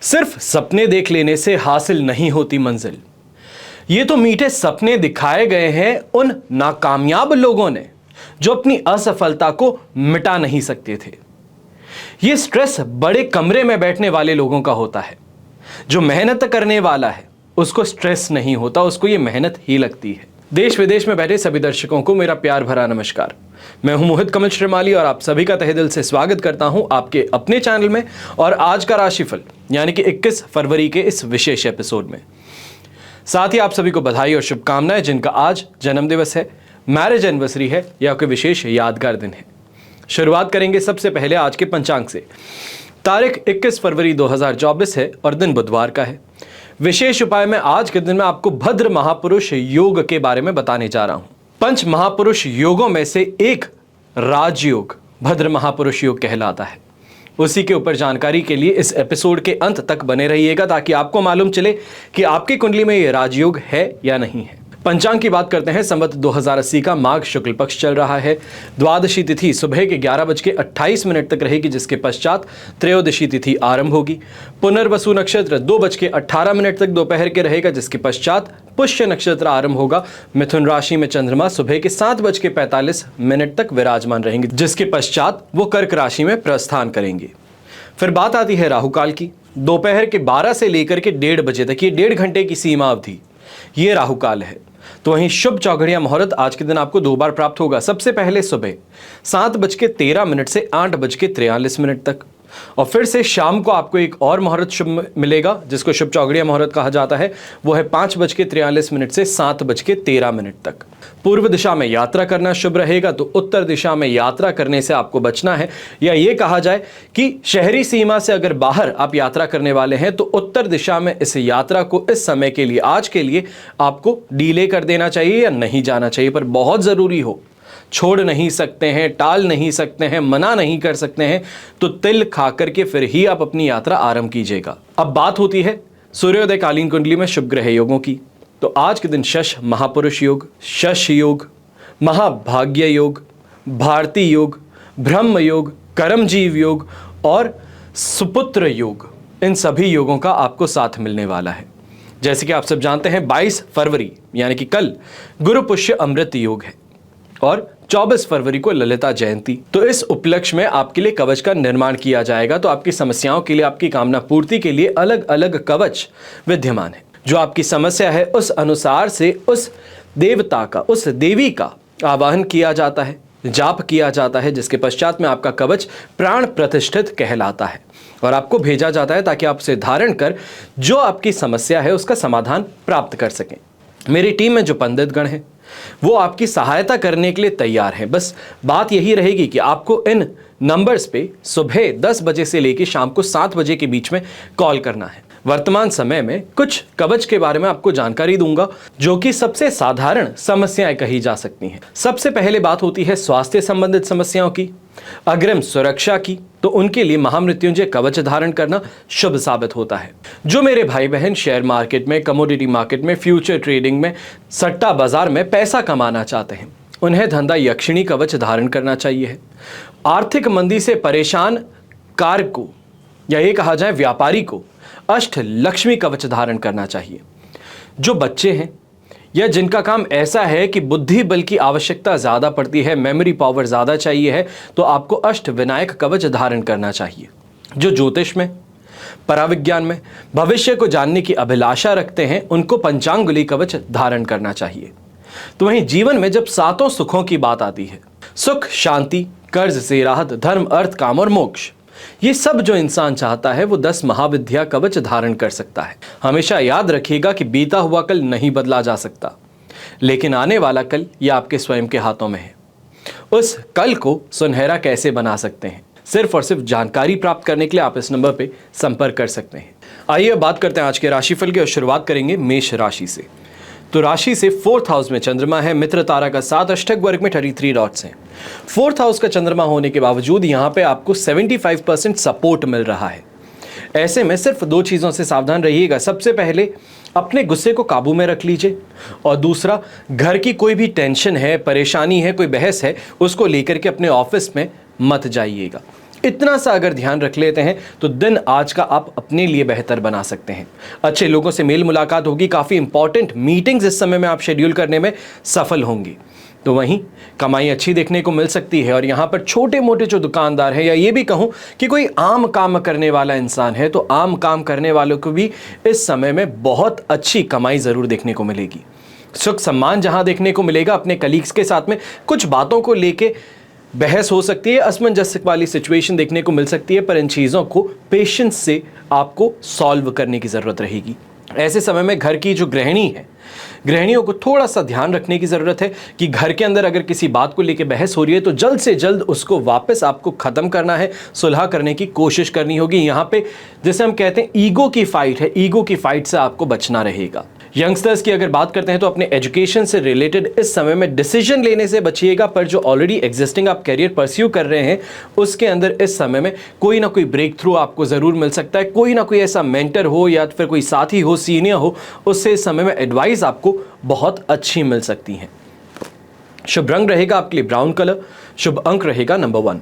सिर्फ सपने देख लेने से हासिल नहीं होती मंजिल। ये तो मीठे सपने दिखाए गए हैं उन नाकामयाब लोगों ने जो अपनी असफलता को मिटा नहीं सकते थे। ये स्ट्रेस बड़े कमरे में बैठने वाले लोगों का होता है। जो मेहनत करने वाला है उसको स्ट्रेस नहीं होता, उसको ये मेहनत ही लगती है। देश विदेश में बैठे सभी दर्शकों को मेरा प्यार भरा नमस्कार। मैं हूं मोहित कमल श्रीमाली और आप सभी का तहे दिल से स्वागत करता हूं आपके अपने चैनल में और आज का राशिफल यानी कि 21 फरवरी के इस विशेष एपिसोड में। साथ ही आप सभी को बधाई और शुभकामनाएं जिनका आज जन्मदिवस है, मैरिज एनिवर्सरी है या कोई विशेष यादगार दिन है। शुरुआत करेंगे सबसे पहले आज के पंचांग से। तारीख 21 फरवरी 2024 है और दिन बुधवार का है। विशेष उपाय में आज के दिन में आपको भद्र महापुरुष योग के बारे में बताने जा रहा हूं। पंच महापुरुष योगों में से एक राजयोग भद्र महापुरुष योग कहलाता है। उसी के ऊपर जानकारी के लिए इस एपिसोड के अंत तक बने रहिएगा ताकि आपको मालूम चले कि आपकी कुंडली में यह राजयोग है या नहीं है। पंचांग की बात करते हैं। संवत 2080 का माघ शुक्ल पक्ष चल रहा है। द्वादशी तिथि सुबह के 11:28 तक रहेगी, जिसके पश्चात त्रयोदशी तिथि आरंभ होगी। पुनर्वसु नक्षत्र 2:18 तक दोपहर के रहेगा, जिसके पश्चात पुष्य नक्षत्र आरंभ होगा। मिथुन राशि में चंद्रमा सुबह के 7:45 तक विराजमान रहेंगे, जिसके पश्चात वो कर्क राशि में प्रस्थान करेंगे। फिर बात आती है राहु काल की। दोपहर के 12 से लेकर के 1:30 बजे तक, ये 1.5 घंटे की सीमा अवधि ये राहु काल है। तो वहीं शुभ चौघड़िया मुहूर्त आज के दिन आपको 2 बार प्राप्त होगा। सबसे पहले सुबह 7:13 से 8:43 तक, और फिर से शाम को आपको एक और मुहूर्त शुभ मिलेगा जिसको शुभ चौघड़िया मुहूर्त कहा जाता है। वो है 5:43 से 7:13 तक। पूर्व दिशा में यात्रा करना शुभ रहेगा, तो उत्तर दिशा में यात्रा करने से आपको बचना है, या ये कहा जाए कि शहरी सीमा से अगर बाहर आप यात्रा करने वाले हैं तो उत्तर दिशा में इस यात्रा को इस समय के लिए, आज के लिए आपको डिले कर देना चाहिए या नहीं जाना चाहिए। पर बहुत ज़रूरी हो, छोड़ नहीं सकते हैं, टाल नहीं सकते हैं, मना नहीं कर सकते हैं, तो तिल खा करके फिर ही आप अपनी यात्रा आरंभ कीजिएगा। अब बात होती है सूर्योदय कालीन कुंडली में शुभ ग्रह योगों की। तो आज के दिन शश महापुरुष योग, शश योग, महाभाग्य योग, भारती योग, ब्रह्म योग, कर्मजीव योग और सुपुत्र योग, इन सभी योगों का आपको साथ मिलने वाला है। जैसे कि आप सब जानते हैं 22 फरवरी यानी कि कल गुरु पुष्य अमृत योग है और 24 फरवरी को ललिता जयंती। तो इस उपलक्ष्य में आपके लिए कवच का निर्माण किया जाएगा। तो आपकी समस्याओं के लिए, आपकी कामना पूर्ति के लिए अलग अलग कवच विद्यमान है। जो आपकी समस्या है उस अनुसार से उस देवता का, उस देवी का आवाहन किया जाता है, जाप किया जाता है, जिसके पश्चात में आपका कवच प्राण प्रतिष्ठित कहलाता है और आपको भेजा जाता है ताकि आप उसे धारण कर जो आपकी समस्या है उसका समाधान प्राप्त कर सकें। मेरी टीम में जो पंडित गण हैं वो आपकी सहायता करने के लिए तैयार हैं। बस बात यही रहेगी कि आपको इन नंबर्स पे सुबह 10 बजे से लेकर शाम को 7 बजे के बीच में कॉल करना है। वर्तमान समय में कुछ कवच के बारे में आपको जानकारी दूंगा जो कि सबसे साधारण समस्याएं कही जा सकती हैं। सबसे पहले बात होती है स्वास्थ्य संबंधित समस्याओं की, अग्रिम सुरक्षा की। तो उनके लिए महामृत्युंजय कवच धारण करना शुभ साबित होता है। जो मेरे भाई बहन शेयर मार्केट में, कमोडिटी मार्केट में, फ्यूचर ट्रेडिंग में, सट्टा बाजार में पैसा कमाना चाहते हैं, उन्हें धंधा यक्षिणी कवच धारण करना चाहिए। आर्थिक मंदी से परेशान कार्य को, या ये कहा जाए व्यापारी को, अष्ट लक्ष्मी कवच धारण करना चाहिए। जो बच्चे हैं या जिनका काम ऐसा है कि बुद्धि बल की आवश्यकता ज़्यादा पड़ती है, मेमोरी पावर ज़्यादा चाहिए है, तो आपको अष्ट विनायक कवच धारण करना चाहिए। जो ज्योतिष में, पराविज्ञान में, भविष्य को जानने की अभिलाषा रखते हैं, उनको पंचांगुली कवच धारण करना चाहिए। तो वहीं जीवन में जब 7 सुखों की बात आती है, सुख, शांति, कर्ज से राहत, धर्म, अर्थ, काम और मोक्ष, ये सब जो इंसान चाहता है वो 10 महाविद्या कवच धारण कर सकता है। हमेशा याद रखिएगा कि बीता हुआ कल नहीं बदला जा सकता, लेकिन आने वाला कल ये आपके स्वयं के हाथों में है। उस कल को सुनहरा कैसे बना सकते हैं, सिर्फ और सिर्फ जानकारी प्राप्त करने के लिए आप इस नंबर पे संपर्क कर सकते हैं। आइए बात करते हैं आज के राशिफल की और शुरुआत करेंगे मेष राशि से। तो राशि से 4th हाउस में चंद्रमा है, मित्र तारा का 7 अष्टक वर्ग में 33 डॉट्स हैं। 4th हाउस का चंद्रमा होने के बावजूद यहाँ पे आपको 75% सपोर्ट मिल रहा है। ऐसे में सिर्फ 2 चीज़ों से सावधान रहिएगा। सबसे पहले अपने गुस्से को काबू में रख लीजिए, और दूसरा घर की कोई भी टेंशन है, परेशानी है, कोई बहस है, उसको लेकर के अपने ऑफिस में मत जाइएगा। इतना सा अगर ध्यान रख लेते हैं तो दिन आज का आप अपने लिए बेहतर बना सकते हैं। अच्छे लोगों से मेल मुलाकात होगी, काफ़ी इंपॉर्टेंट मीटिंग्स इस समय में आप शेड्यूल करने में सफल होंगी। तो वहीं कमाई अच्छी देखने को मिल सकती है। और यहाँ पर छोटे मोटे जो दुकानदार हैं, या ये भी कहूँ कि कोई आम काम करने वाला इंसान है, तो आम काम करने वालों को भी इस समय में बहुत अच्छी कमाई ज़रूर देखने को मिलेगी। सुख सम्मान जहाँ देखने को मिलेगा, अपने कलीग्स के साथ में कुछ बातों को लेके बहस हो सकती है, असमंजस वाली सिचुएशन देखने को मिल सकती है, पर इन चीज़ों को पेशेंस से आपको सॉल्व करने की ज़रूरत रहेगी। ऐसे समय में घर की जो गृहिणी है, गृहिणियों को थोड़ा सा ध्यान रखने की ज़रूरत है कि घर के अंदर अगर किसी बात को लेकर बहस हो रही है तो जल्द से जल्द उसको वापस आपको ख़त्म करना है, सुलह करने की कोशिश करनी होगी। यहाँ पे जैसे हम कहते हैं ईगो की फाइट है, ईगो की फाइट से आपको बचना रहेगा। यंगस्टर्स की अगर बात करते हैं तो अपने एजुकेशन से रिलेटेड इस समय में डिसीजन लेने से बचिएगा, पर जो ऑलरेडी एग्जिस्टिंग आप करियर परस्यू कर रहे हैं उसके अंदर इस समय में कोई ना कोई ब्रेक थ्रू आपको ज़रूर मिल सकता है। कोई ना कोई ऐसा मेंटर हो या फिर कोई साथी हो, सीनियर हो, उससे इस समय में एडवाइस आपको बहुत अच्छी मिल सकती है। शुभ रंग रहेगा आपके लिए ब्राउन कलर, शुभ अंक रहेगा नंबर 1।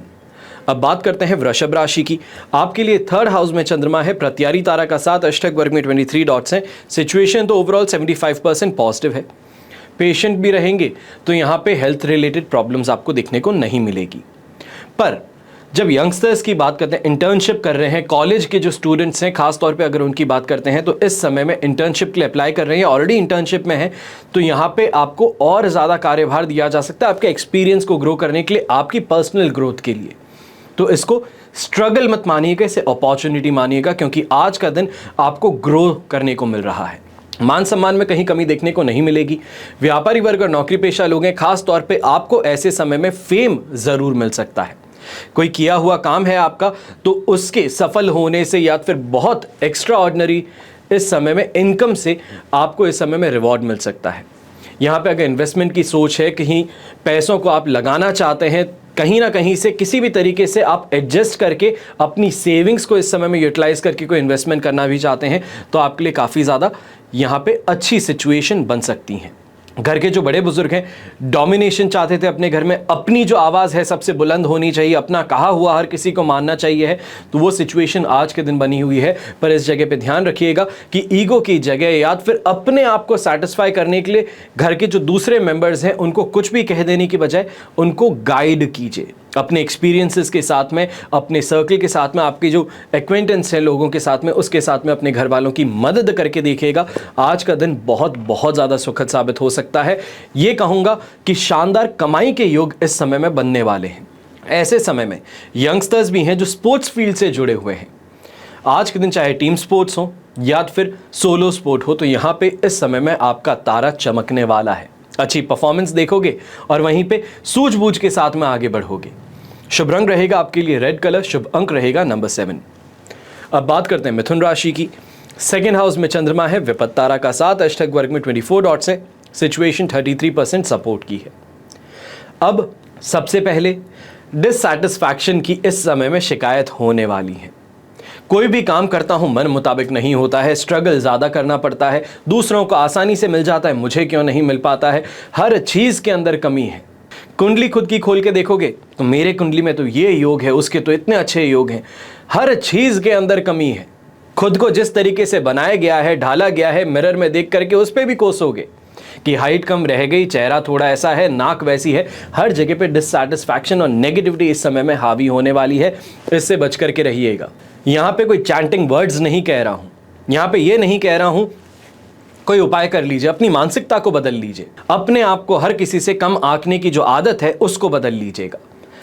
अब बात करते हैं वृषभ राशि की। आपके लिए 3rd हाउस में चंद्रमा है, प्रत्यारी तारा का साथ, अष्टक वर्ग में 23 डॉट्स हैं। सिचुएशन तो ओवरऑल 75% पॉजिटिव है। पेशेंट भी रहेंगे तो यहाँ पे हेल्थ रिलेटेड प्रॉब्लम्स आपको देखने को नहीं मिलेगी। पर जब यंगस्टर्स की बात करते हैं, इंटर्नशिप कर रहे हैं, कॉलेज के जो स्टूडेंट्स हैं खास तौर पे अगर उनकी बात करते हैं तो इस समय में इंटर्नशिप के लिए अप्लाई कर रहे हैं, ऑलरेडी इंटर्नशिप में है, तो यहाँ पे आपको और ज़्यादा कार्यभार दिया जा सकता है आपके एक्सपीरियंस को ग्रो करने के लिए, आपकी पर्सनल ग्रोथ के लिए। तो इसको स्ट्रगल मत मानिएगा, इसे अपॉर्चुनिटी मानिएगा, क्योंकि आज का दिन आपको ग्रो करने को मिल रहा है। मान सम्मान में कहीं कमी देखने को नहीं मिलेगी। व्यापारी वर्ग और नौकरी पेशा लोग हैं, खास तौर पे आपको ऐसे समय में फेम ज़रूर मिल सकता है। कोई किया हुआ काम है आपका तो उसके सफल होने से या फिर बहुत एक्स्ट्रा ऑर्डिनरी इस समय में इनकम से आपको इस समय में रिवॉर्ड मिल सकता है। यहाँ पे अगर इन्वेस्टमेंट की सोच है, कहीं पैसों को आप लगाना चाहते हैं, कहीं ना कहीं से किसी भी तरीके से आप एडजस्ट करके अपनी सेविंग्स को इस समय में यूटिलाइज करके कोई इन्वेस्टमेंट करना भी चाहते हैं, तो आपके लिए काफ़ी ज़्यादा यहाँ पे अच्छी सिचुएशन बन सकती हैं। घर के जो बड़े बुजुर्ग हैं, डोमिनेशन चाहते थे अपने घर में, अपनी जो आवाज़ है सबसे बुलंद होनी चाहिए, अपना कहा हुआ हर किसी को मानना चाहिए है, तो वो सिचुएशन आज के दिन बनी हुई है। पर इस जगह पे ध्यान रखिएगा कि ईगो की जगह या फिर अपने आप को सेटिस्फाई करने के लिए घर के जो दूसरे मेंबर्स हैं उनको कुछ भी कह देने की बजाय उनको गाइड कीजिए अपने एक्सपीरियंसेस के साथ में, अपने सर्कल के साथ में, आपके जो एक्वेंटेंस हैं लोगों के साथ में, उसके साथ में अपने घर वालों की मदद करके देखिएगा। आज का दिन बहुत बहुत ज़्यादा सुखद साबित हो सकता है। ये कहूँगा कि शानदार कमाई के योग इस समय में बनने वाले हैं। ऐसे समय में यंगस्टर्स भी हैं जो स्पोर्ट्स फील्ड से जुड़े हुए हैं। आज के दिन चाहे टीम स्पोर्ट्स हो या फिर सोलो स्पोर्ट हो, तो यहाँ पे इस समय में आपका तारा चमकने वाला है। अच्छी परफॉर्मेंस देखोगे और वहीं पे सूझबूझ के साथ में आगे बढ़ोगे। शुभ रंग रहेगा आपके लिए रेड कलर, शुभ अंक रहेगा नंबर 7। अब बात करते हैं मिथुन राशि की। 2nd हाउस में चंद्रमा है, विपत्त तारा का साथ, अष्टक वर्ग में 24 डॉट्स है। सिचुएशन 33% सपोर्ट की है। अब सबसे पहले डिससैटिस्फैक्शन की इस समय में शिकायत होने वाली है। कोई भी काम करता हूं मन मुताबिक नहीं होता है, स्ट्रगल ज़्यादा करना पड़ता है, दूसरों को आसानी से मिल जाता है, मुझे क्यों नहीं मिल पाता है, हर चीज़ के अंदर कमी है। कुंडली खुद की खोल के देखोगे तो मेरे कुंडली में तो ये योग है, उसके तो इतने अच्छे योग हैं, हर चीज़ के अंदर कमी है। खुद को जिस तरीके से बनाया गया है, ढाला गया है, मिरर में देख करके उस पर भी कोसोगे कि हाइट कम रह गई, चेहरा थोड़ा ऐसा है, नाक वैसी है। हर जगह पे डिससैटिस्फैक्शन और नेगेटिविटी इस समय में हावी होने वाली है, इससे बच करके रहिएगा। यहाँ पे कोई चैंटिंग वर्ड्स नहीं कह रहा हूँ, यहाँ पे ये नहीं कह रहा हूँ कोई उपाय कर लीजिए, अपनी मानसिकता को बदल लीजिए, अपने आप को हर किसी से कम आंकने की जो आदत है उसको बदल लीजिएगा।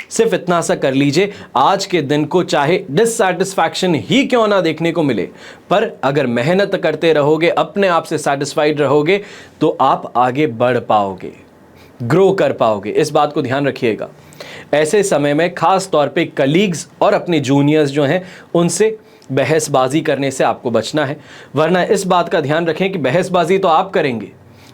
सिर्फ इतना सा कर लीजिए, आज के दिन को चाहे डिससैटिस्फैक्शन ही क्यों ना देखने को मिले, पर अगर मेहनत करते रहोगे, अपने आप से सेटिस्फाइड रहोगे, तो आप आगे बढ़ पाओगे, ग्रो कर पाओगे। इस बात को ध्यान रखिएगा। ऐसे समय में खास तौर पे कलीग्स और अपने जूनियर्स जो हैं उनसे बहसबाजी करने से आपको बचना है, वरना इस बात का ध्यान रखें कि बहसबाजी तो आप करेंगे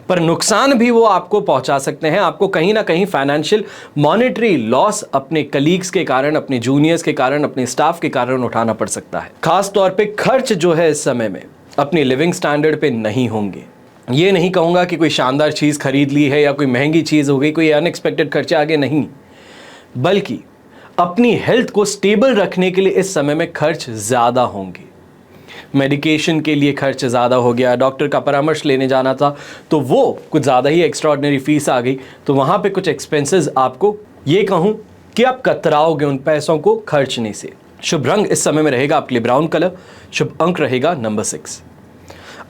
पर नुकसान भी वो आपको पहुंचा सकते हैं। आपको कहीं ना कहीं फाइनेंशियल मॉनेटरी लॉस अपने कलीग्स के कारण, अपने जूनियर्स के कारण, अपने स्टाफ के कारण उठाना पड़ सकता है। खास तौर पे खर्च जो है इस समय में अपनी लिविंग स्टैंडर्ड पे नहीं होंगे। ये नहीं कहूँगा कि कोई शानदार चीज़ खरीद ली है या कोई महंगी चीज़ हो गई, कोई अनएक्सपेक्टेड खर्चे आगे नहीं, बल्कि अपनी हेल्थ को स्टेबल रखने के लिए इस समय में खर्च ज़्यादा होंगे। मेडिकेशन के लिए खर्च ज़्यादा हो गया, डॉक्टर का परामर्श लेने जाना था तो वो कुछ ज़्यादा ही एक्स्ट्राऑर्डिनरी फीस आ गई, तो वहाँ पे कुछ एक्सपेंसेस आपको ये कहूँ कि आप कतराओगे उन पैसों को खर्चने से। शुभ रंग इस समय में रहेगा आपके लिए ब्राउन कलर, शुभ अंक रहेगा नंबर 6।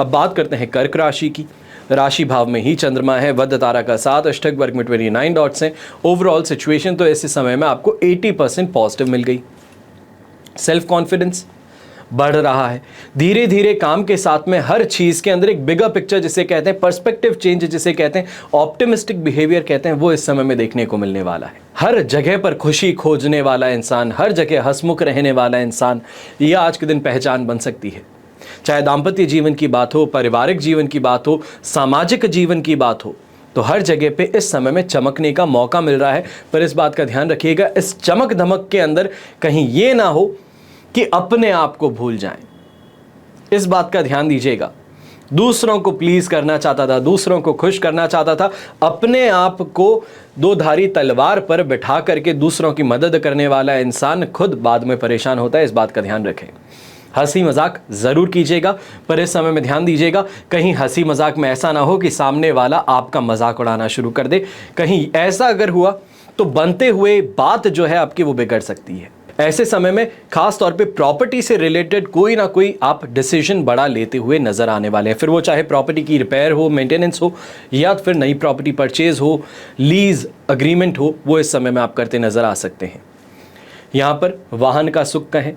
अब बात करते हैं कर्क राशि की। राशि भाव में ही चंद्रमा है, वध तारा का 7, अष्टक वर्ग में 29 डॉट्स हैं। ओवरऑल सिचुएशन तो ऐसे समय में आपको 80% पॉजिटिव मिल गई। सेल्फ कॉन्फिडेंस बढ़ रहा है धीरे धीरे, काम के साथ में हर चीज़ के अंदर एक बिगर पिक्चर जिसे कहते हैं, पर्सपेक्टिव चेंज जिसे कहते हैं, ऑप्टिमिस्टिक बिहेवियर कहते हैं, वो इस समय में देखने को मिलने वाला है। हर जगह पर खुशी खोजने वाला इंसान, हर जगह हंसमुख रहने वाला इंसान, ये आज के दिन पहचान बन सकती है। चाहे दाम्पत्य जीवन की बात हो, पारिवारिक जीवन की बात हो, सामाजिक जीवन की बात हो, तो हर जगह पे इस समय में चमकने का मौका मिल रहा है। पर इस बात का ध्यान रखिएगा, इस चमक धमक के अंदर कहीं ये ना हो कि अपने आप को भूल जाएं। इस बात का ध्यान दीजिएगा। दूसरों को प्लीज करना चाहता था, दूसरों को खुश करना चाहता था, अपने आप को दो धारी तलवार पर बिठा करके दूसरों की मदद करने वाला इंसान खुद बाद में परेशान होता है। इस बात का ध्यान रखें। हंसी मजाक जरूर कीजिएगा, पर इस समय में ध्यान दीजिएगा कहीं हंसी मजाक में ऐसा ना हो कि सामने वाला आपका मजाक उड़ाना शुरू कर दे। कहीं ऐसा अगर हुआ तो बनते हुए बात जो है आपकी वो बिगड़ सकती है। ऐसे समय में खास तौर पे प्रॉपर्टी से रिलेटेड कोई ना कोई आप डिसीजन बड़ा लेते हुए नजर आने वाले हैं। फिर वो चाहे प्रॉपर्टी की रिपेयर हो, मेंटेनेंस हो, या फिर नई प्रॉपर्टी परचेज हो, लीज अग्रीमेंट हो, वो इस समय में आप करते नजर आ सकते हैं। यहाँ पर वाहन का सुख कहें,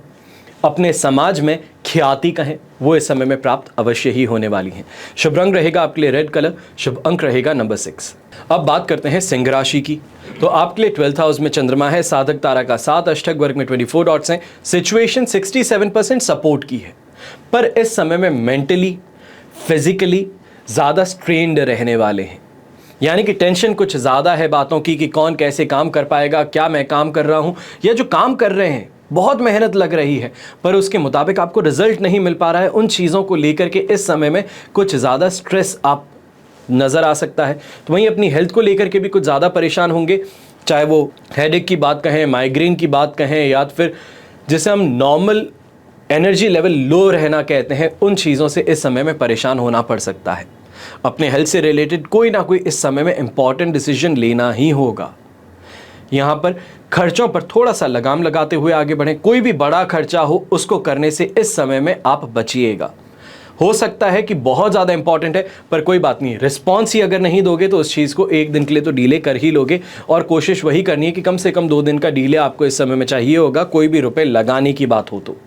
अपने समाज में ख्याति कहें, वो इस समय में प्राप्त अवश्य ही होने वाली हैं। शुभ रंग रहेगा आपके लिए रेड कलर, शुभ अंक रहेगा नंबर 6। अब बात करते हैं सिंह राशि की। तो आपके लिए 12th हाउस में चंद्रमा है, साधक तारा का 7, अष्टक वर्ग में 24 डॉट्स हैं। सिचुएशन 67% सपोर्ट की है, पर इस समय में मेंटली फिजिकली ज़्यादा स्ट्रेन्ड रहने वाले हैं। यानी कि टेंशन कुछ ज़्यादा है बातों की कि कौन कैसे काम कर पाएगा, क्या मैं काम कर रहा हूँ, या जो काम कर रहे हैं बहुत मेहनत लग रही है पर उसके मुताबिक आपको रिजल्ट नहीं मिल पा रहा है। उन चीज़ों को लेकर के इस समय में कुछ ज़्यादा स्ट्रेस आप नज़र आ सकता है। तो वहीं अपनी हेल्थ को लेकर के भी कुछ ज़्यादा परेशान होंगे, चाहे वो हेडेक की बात कहें, माइग्रेन की बात कहें, या फिर जिसे हम नॉर्मल एनर्जी लेवल लो रहना कहते हैं, उन चीज़ों से इस समय में परेशान होना पड़ सकता है। अपने हेल्थ से रिलेटेड कोई ना कोई इस समय में इंपॉर्टेंट डिसीजन लेना ही होगा। यहाँ पर खर्चों पर थोड़ा सा लगाम लगाते हुए आगे बढ़ें। कोई भी बड़ा खर्चा हो उसको करने से इस समय में आप बचिएगा। हो सकता है कि बहुत ज़्यादा इंपॉर्टेंट है, पर कोई बात नहीं, रिस्पॉन्स ही अगर नहीं दोगे तो उस चीज़ को एक दिन के लिए तो डीले कर ही लोगे, और कोशिश वही करनी है कि कम से कम 2 दिन का डीले आपको इस समय में चाहिए होगा, कोई भी रुपए लगाने की बात हो तो।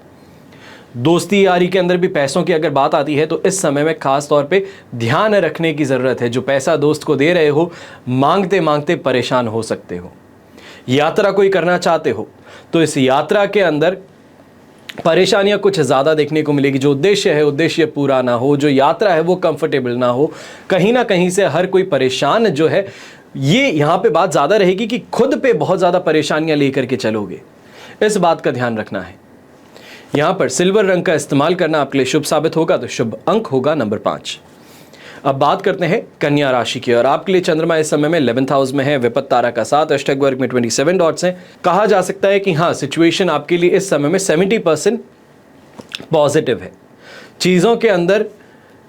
दोस्ती यारी के अंदर भी पैसों की अगर बात आती है तो इस समय में खास तौर पे ध्यान रखने की ज़रूरत है। जो पैसा दोस्त को दे रहे हो, मांगते मांगते परेशान हो सकते हो। यात्रा कोई करना चाहते हो तो इस यात्रा के अंदर परेशानियां कुछ ज़्यादा देखने को मिलेगी। जो उद्देश्य है उद्देश्य पूरा ना हो, जो यात्रा है वो कंफर्टेबल ना हो, कहीं ना कहीं से हर कोई परेशान जो है। ये यहाँ पे बात ज़्यादा रहेगी कि खुद पे बहुत ज़्यादा परेशानियां लेकर के चलोगे, इस बात का ध्यान रखना है। यहाँ पर सिल्वर रंग का इस्तेमाल करना आपके लिए शुभ साबित होगा, तो शुभ अंक होगा नंबर 5। अब बात करते हैं कन्या राशि की, और आपके लिए चंद्रमा इस समय में 11th हाउस में है, विपत्त तारा का 7, अष्टक वर्ग में 27 डॉट्स हैं। कहा जा सकता है कि हाँ, सिचुएशन आपके लिए इस समय में 70% पॉजिटिव है। चीज़ों के अंदर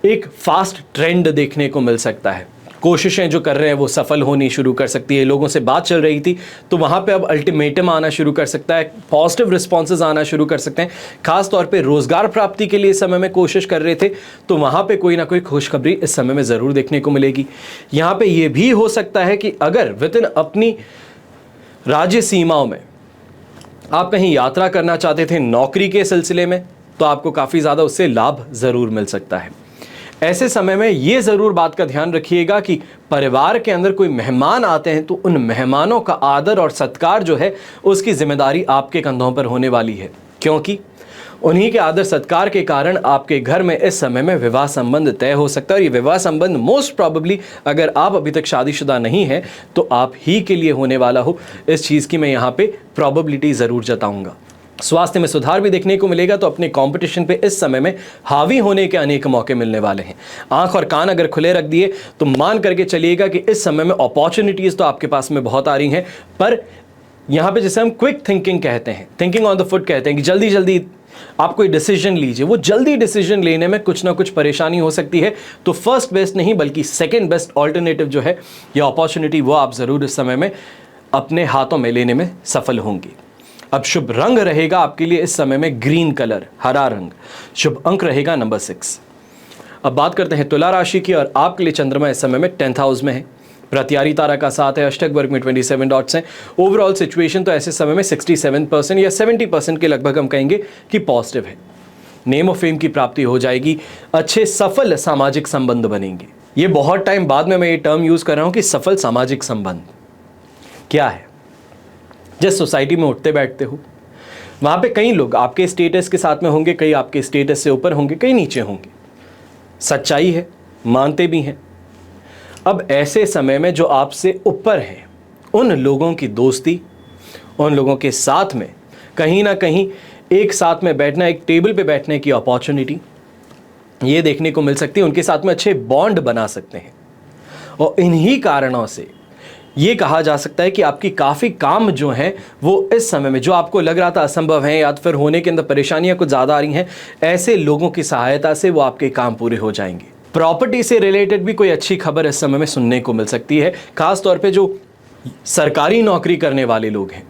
एक फास्ट ट्रेंड देखने को मिल सकता है। कोशिशें जो कर रहे हैं वो सफल होनी शुरू कर सकती है। लोगों से बात चल रही थी तो वहाँ पे अब अल्टीमेटम आना शुरू कर सकता है, पॉजिटिव रिस्पॉन्सेज आना शुरू कर सकते हैं। खास तौर पे रोजगार प्राप्ति के लिए इस समय में कोशिश कर रहे थे तो वहाँ पे कोई ना कोई खुशखबरी इस समय में ज़रूर देखने को मिलेगी। यहाँ पे ये भी हो सकता है कि अगर विद इन अपनी राज्य सीमाओं में आप कहीं यात्रा करना चाहते थे नौकरी के सिलसिले में, तो आपको काफ़ी ज़्यादा उससे लाभ ज़रूर मिल सकता है। ऐसे समय में ये ज़रूर बात का ध्यान रखिएगा कि परिवार के अंदर कोई मेहमान आते हैं तो उन मेहमानों का आदर और सत्कार जो है उसकी जिम्मेदारी आपके कंधों पर होने वाली है, क्योंकि उन्हीं के आदर सत्कार के कारण आपके घर में इस समय में विवाह संबंध तय हो सकता है। और ये विवाह संबंध मोस्ट प्रॉबेबली अगर आप अभी तक शादीशुदा नहीं हैं तो आप ही के लिए होने वाला हो। इस चीज़ की मैं यहाँ पे प्रॉबेबिलिटी ज़रूर जताऊँगा। स्वास्थ्य में सुधार भी देखने को मिलेगा, तो अपने कंपटीशन पे इस समय में हावी होने के अनेक मौके मिलने वाले हैं। आंख और कान अगर खुले रख दिए तो मान करके चलिएगा कि इस समय में अपॉर्चुनिटीज़ तो आपके पास में बहुत आ रही हैं, पर यहाँ पे जैसे हम क्विक थिंकिंग कहते हैं, थिंकिंग ऑन द फुट कहते हैं कि जल्दी जल्दी आप कोई डिसीजन लीजिए, वो जल्दी डिसीजन लेने में कुछ ना कुछ परेशानी हो सकती है। तो फर्स्ट बेस्ट नहीं बल्कि सेकंड बेस्ट ऑल्टरनेटिव जो है या अपॉर्चुनिटी, वो आप ज़रूर इस समय में अपने हाथों में लेने में सफल होंगे। अब शुभ रंग रहेगा आपके लिए इस समय में ग्रीन कलर, हरा रंग। शुभ अंक रहेगा नंबर 6। अब बात करते हैं तुला राशि की, और आपके लिए चंद्रमा इस समय में 10th हाउस में है, प्रत्यारी तारा का साथ है, अष्टक वर्ग में 27 डॉट्स हैं। ओवरऑल सिचुएशन तो ऐसे समय में 67% या 70% के लगभग हम कहेंगे कि पॉजिटिव है। नेम ऑफ फेम की प्राप्ति हो जाएगी, अच्छे सफल सामाजिक संबंध बनेंगे। ये बहुत टाइम बाद में मैं ये टर्म यूज कर रहा हूं कि सफल सामाजिक संबंध क्या है। जिस सोसाइटी में उठते बैठते हो वहां पे कई लोग आपके स्टेटस के साथ में होंगे, कई आपके स्टेटस से ऊपर होंगे, कई नीचे होंगे। सच्चाई है, मानते भी हैं। अब ऐसे समय में जो आपसे ऊपर हैं उन लोगों की दोस्ती, उन लोगों के साथ में कहीं ना कहीं एक साथ में बैठना, एक टेबल पे बैठने की अपॉर्चुनिटी ये देखने को मिल सकती है। उनके साथ में अच्छे बॉन्ड बना सकते हैं, और इन्हीं कारणों से ये कहा जा सकता है कि आपकी काफ़ी काम जो हैं वो इस समय में जो आपको लग रहा था असंभव है या फिर होने के अंदर परेशानियां कुछ ज़्यादा आ रही हैं, ऐसे लोगों की सहायता से वो आपके काम पूरे हो जाएंगे। प्रॉपर्टी से रिलेटेड भी कोई अच्छी खबर इस समय में सुनने को मिल सकती है। खास तौर पे जो सरकारी नौकरी करने वाले लोग हैं,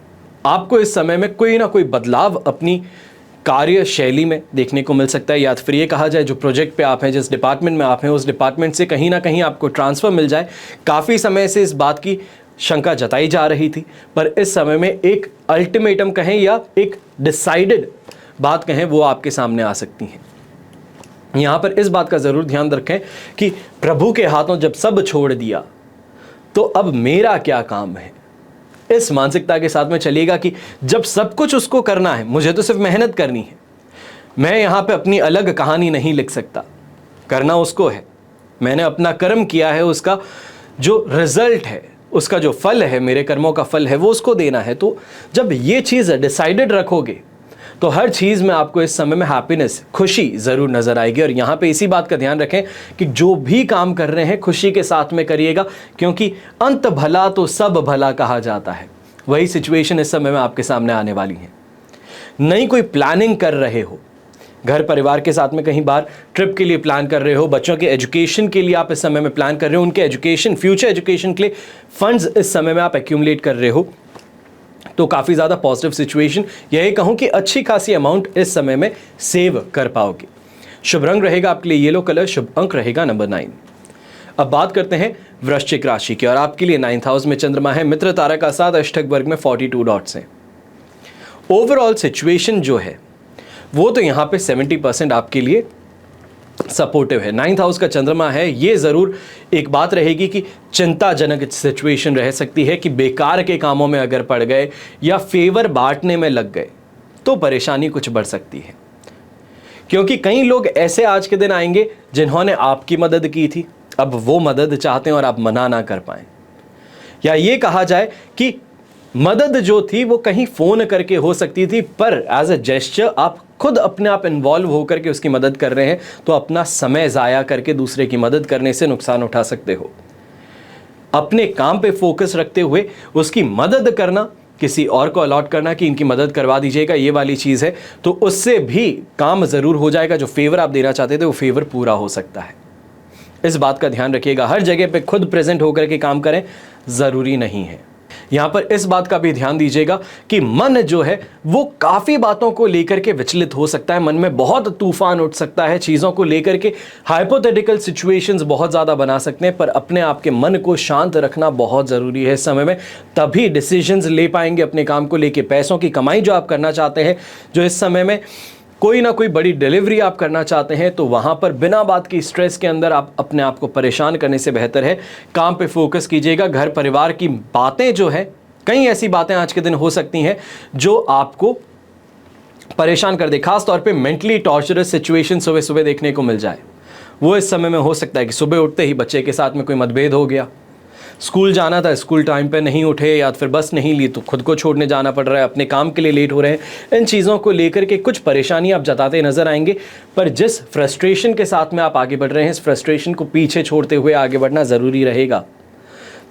आपको इस समय में कोई ना कोई बदलाव अपनी कार्यशैली में देखने को मिल सकता है। या फिर ये कहा जाए जो प्रोजेक्ट पे आप हैं, जिस डिपार्टमेंट में आप हैं, उस डिपार्टमेंट से कहीं ना कहीं आपको ट्रांसफ़र मिल जाए। काफ़ी समय से इस बात की शंका जताई जा रही थी, पर इस समय में एक अल्टीमेटम कहें या एक डिसाइडेड बात कहें, वो आपके सामने आ सकती हैं। यहाँ पर इस बात का ज़रूर ध्यान रखें कि प्रभु के हाथों जब सब छोड़ दिया तो अब मेरा क्या काम है। इस मानसिकता के साथ में चलिएगा कि जब सब कुछ उसको करना है, मुझे तो सिर्फ मेहनत करनी है। मैं यहाँ पे अपनी अलग कहानी नहीं लिख सकता, करना उसको है। मैंने अपना कर्म किया है, उसका जो रिजल्ट है, उसका जो फल है, मेरे कर्मों का फल है, वो उसको देना है। तो जब ये चीज़ डिसाइडेड रखोगे तो हर चीज़ में आपको इस समय में हैप्पीनेस, खुशी ज़रूर नज़र आएगी। और यहाँ पे इसी बात का ध्यान रखें कि जो भी काम कर रहे हैं खुशी के साथ में करिएगा, क्योंकि अंत भला तो सब भला कहा जाता है। वही सिचुएशन इस समय में आपके सामने आने वाली है। नई कोई प्लानिंग कर रहे हो, घर परिवार के साथ में कहीं बाहर ट्रिप के लिए प्लान कर रहे हो, बच्चों के एजुकेशन के लिए आप इस समय में प्लान कर रहे हो, उनके एजुकेशन, फ्यूचर एजुकेशन के लिए फंड्स इस समय में आप एक्यूमुलेट कर रहे हो, तो काफ़ी ज़्यादा पॉजिटिव सिचुएशन, यही कहूँ कि अच्छी खासी अमाउंट इस समय में सेव कर पाओगे। शुभ रंग रहेगा आपके लिए येलो कलर, शुभ अंक रहेगा नंबर 9। अब बात करते हैं वृश्चिक राशि की, और आपके लिए 9th हाउस में चंद्रमा है, मित्र तारा का साथ, अष्टक वर्ग में 42 डॉट्स हैं। ओवरऑल सिचुएशन जो है वो तो यहाँ पे 70% आपके लिए सपोर्टिव है। 9th हाउस का चंद्रमा है, ये ज़रूर एक बात रहेगी कि चिंताजनक सिचुएशन रह सकती है कि बेकार के कामों में अगर पड़ गए या फेवर बांटने में लग गए तो परेशानी कुछ बढ़ सकती है। क्योंकि कई लोग ऐसे आज के दिन आएंगे जिन्होंने आपकी मदद की थी, अब वो मदद चाहते हैं और आप मना ना कर पाएं। या ये कहा जाए कि मदद जो थी वो कहीं फ़ोन करके हो सकती थी, पर एज अ जेस्चर आप खुद अपने आप इन्वॉल्व होकर के उसकी मदद कर रहे हैं, तो अपना समय ज़ाया करके दूसरे की मदद करने से नुकसान उठा सकते हो। अपने काम पे फोकस रखते हुए उसकी मदद करना, किसी और को अलॉट करना कि इनकी मदद करवा दीजिएगा, ये वाली चीज़ है, तो उससे भी काम ज़रूर हो जाएगा। जो फेवर आप देना चाहते थे वो फेवर पूरा हो सकता है। इस बात का ध्यान रखिएगा, हर जगह पे खुद प्रेजेंट होकर के काम करें ज़रूरी नहीं है। यहाँ पर इस बात का भी ध्यान दीजिएगा कि मन जो है वो काफ़ी बातों को लेकर के विचलित हो सकता है, मन में बहुत तूफान उठ सकता है, चीज़ों को लेकर के हाइपोथेटिकल सिचुएशंस बहुत ज़्यादा बना सकते हैं, पर अपने आप के मन को शांत रखना बहुत ज़रूरी है इस समय में, तभी डिसीजंस ले पाएंगे अपने काम को लेके। पैसों की कमाई जो आप करना चाहते हैं, जो इस समय में कोई ना कोई बड़ी डिलीवरी आप करना चाहते हैं, तो वहाँ पर बिना बात की स्ट्रेस के अंदर आप अपने आप को परेशान करने से बेहतर है काम पे फोकस कीजिएगा। घर परिवार की बातें जो है, कई ऐसी बातें आज के दिन हो सकती हैं जो आपको परेशान कर दे, खास तौर पे मेंटली टॉर्चरस सिचुएशन सुबह सुबह देखने को मिल जाए। वो इस समय में हो सकता है कि सुबह उठते ही बच्चे के साथ में कोई मतभेद हो गया, स्कूल जाना था, स्कूल टाइम पे नहीं उठे, या फिर बस नहीं ली तो खुद को छोड़ने जाना पड़ रहा है, अपने काम के लिए लेट हो रहे हैं। इन चीज़ों को लेकर के कुछ परेशानी आप जताते नजर आएंगे, पर जिस फ्रस्ट्रेशन के साथ में आप आगे बढ़ रहे हैं, इस फ्रस्ट्रेशन को पीछे छोड़ते हुए आगे बढ़ना ज़रूरी रहेगा।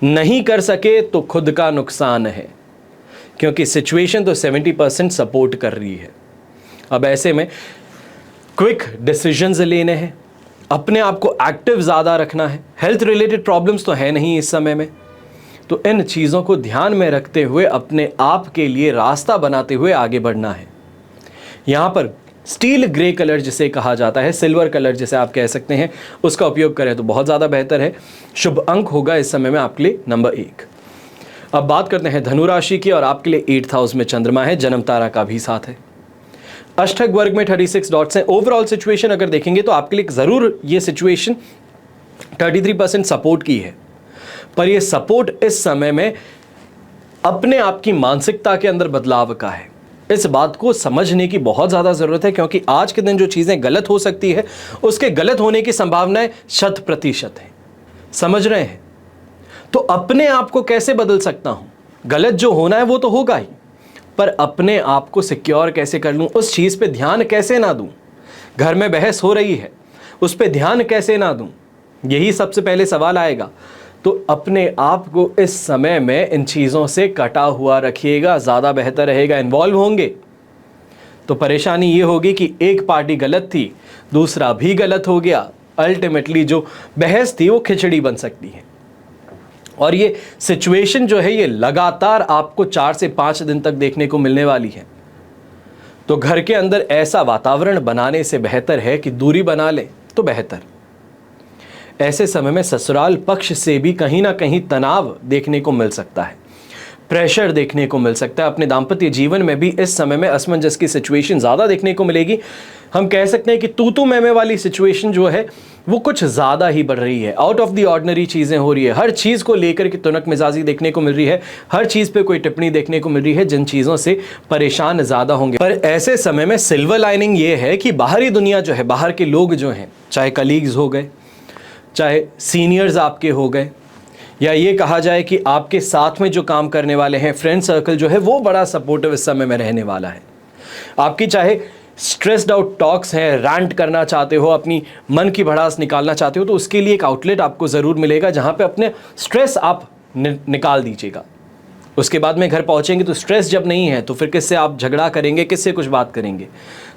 नहीं कर सके तो खुद का नुकसान है, क्योंकि सिचुएशन तो 70% सपोर्ट कर रही है। अब ऐसे में क्विक डिसीजंस लेने हैं, अपने आप को एक्टिव ज़्यादा रखना है। हेल्थ रिलेटेड प्रॉब्लम्स तो है नहीं इस समय में, तो इन चीज़ों को ध्यान में रखते हुए अपने आप के लिए रास्ता बनाते हुए आगे बढ़ना है। यहाँ पर स्टील ग्रे कलर जिसे कहा जाता है, सिल्वर कलर जिसे आप कह सकते हैं, उसका उपयोग करें तो बहुत ज़्यादा बेहतर है। शुभ अंक होगा इस समय में आपके लिए नंबर 1। अब बात करते हैं धनु राशि की, और आपके लिए 8th हाउस में चंद्रमा है, जन्म तारा का भी साथ है। अष्टक वर्ग में 36 डॉट्स हैं। ओवरऑल सिचुएशन अगर देखेंगे तो आपके लिए ज़रूर ये सिचुएशन 33% सपोर्ट की है, पर ये सपोर्ट इस समय में अपने आप की मानसिकता के अंदर बदलाव का है। इस बात को समझने की बहुत ज़्यादा ज़रूरत है, क्योंकि आज के दिन जो चीज़ें गलत हो सकती है उसके गलत होने की संभावनाएं 100% है। समझ रहे हैं? तो अपने आप को कैसे बदल सकता हूं? गलत जो होना है वो तो होगा ही, पर अपने आप को सिक्योर कैसे कर लूं, उस चीज़ पे ध्यान कैसे ना दूं। घर में बहस हो रही है, उस पे ध्यान कैसे ना दूं, यही सबसे पहले सवाल आएगा। तो अपने आप को इस समय में इन चीज़ों से कटा हुआ रखिएगा, ज़्यादा बेहतर रहेगा। इन्वॉल्व होंगे तो परेशानी ये होगी कि एक पार्टी गलत थी, दूसरा भी गलत हो गया, अल्टीमेटली जो बहस थी वो खिचड़ी बन सकती है। और ये सिचुएशन जो है ये लगातार आपको 4 से 5 दिन तक देखने को मिलने वाली है। तो घर के अंदर ऐसा वातावरण बनाने से बेहतर है कि दूरी बना लें तो बेहतर। ऐसे समय में ससुराल पक्ष से भी कहीं ना कहीं तनाव देखने को मिल सकता है, प्रेशर देखने को मिल सकता है। अपने दाम्पत्य जीवन में भी इस समय में असमंजस की सिचुएशन ज़्यादा देखने को मिलेगी। हम कह सकते हैं कि तू मैं वाली सिचुएशन जो है वो कुछ ज़्यादा ही बढ़ रही है। आउट ऑफ द ऑर्डिनरी चीज़ें हो रही है, हर चीज़ को लेकर के तुनक मिजाजी देखने को मिल रही है, हर चीज़ पे कोई टिप्पणी देखने को मिल रही है, जिन चीज़ों से परेशान ज़्यादा होंगे। पर ऐसे समय में सिल्वर लाइनिंग ये है कि बाहरी दुनिया जो है, बाहर के लोग जो हैं, चाहे कलीग्स हो गए, चाहे सीनियर्स आपके हो गए, या ये कहा जाए कि आपके साथ में जो काम करने वाले हैं, फ्रेंड सर्कल जो है वो बड़ा सपोर्टिव इस समय में रहने वाला है। आपकी चाहे स्ट्रेस्ड आउट टॉक्स हैं, रैंट करना चाहते हो, अपनी मन की भड़ास निकालना चाहते हो, तो उसके लिए एक आउटलेट आपको ज़रूर मिलेगा जहाँ पे अपने स्ट्रेस आप निकाल दीजिएगा। उसके बाद में घर पहुँचेंगे तो स्ट्रेस जब नहीं है तो फिर किससे आप झगड़ा करेंगे, किससे कुछ बात करेंगे,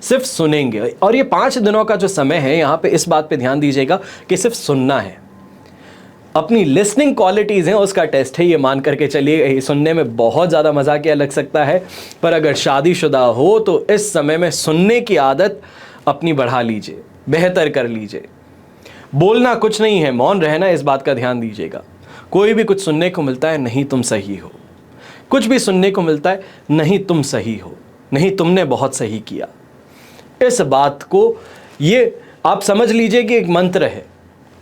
सिर्फ सुनेंगे। और ये 5 दिनों का जो समय है यहाँ पे इस बात पे ध्यान दीजिएगा कि सिर्फ सुनना है। अपनी लिसनिंग क्वालिटीज़ हैं उसका टेस्ट है, ये मान करके चलिए। सुनने में बहुत ज़्यादा मज़ाकिया लग सकता है, पर अगर शादीशुदा हो तो इस समय में सुनने की आदत अपनी बढ़ा लीजिए, बेहतर कर लीजिए। बोलना कुछ नहीं है, मौन रहना, इस बात का ध्यान दीजिएगा। कोई भी कुछ सुनने को मिलता है, नहीं तुम सही हो। कुछ भी सुनने को मिलता है, नहीं तुम सही हो, नहीं तुमने बहुत सही किया। इस बात को ये आप समझ लीजिए कि एक मंत्र है,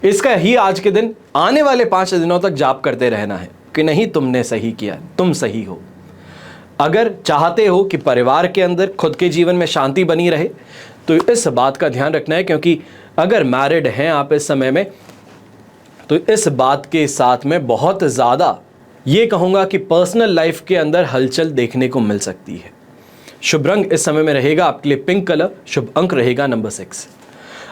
इसका ही आज के दिन आने वाले 5 दिनों तक जाप करते रहना है कि नहीं तुमने सही किया, तुम सही हो। अगर चाहते हो कि परिवार के अंदर, खुद के जीवन में शांति बनी रहे, तो इस बात का ध्यान रखना है। क्योंकि अगर मैरिड हैं आप इस समय में, तो इस बात के साथ में बहुत ज़्यादा ये कहूँगा कि पर्सनल लाइफ के अंदर हलचल देखने को मिल सकती है। शुभ रंग इस समय में रहेगा आपके लिए पिंक कलर, शुभ अंक रहेगा नंबर 6।